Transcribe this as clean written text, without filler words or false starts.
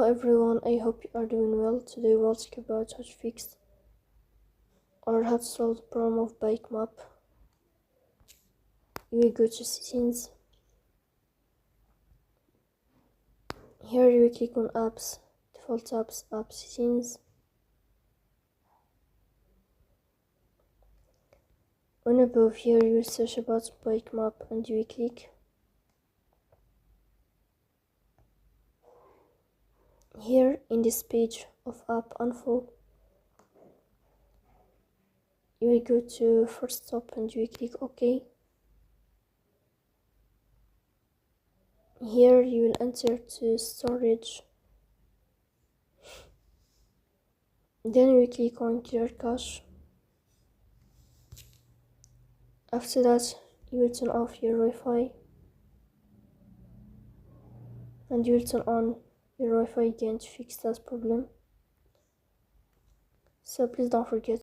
everyone, I hope you are doing well. Today we'll talk about how to fix or how to solve the problem of BikeMap. You will go to settings. Here you will click on apps, default apps, app settings. On above here you will search about BikeMap and you will click. Here in this page of app info, you will go to first stop and you will click OK. Here you will enter to storage. Then you will click on clear cache. After that, you will turn off your Wi-Fi and you will turn on your Wi-Fi again to fix that problem. So please don't forget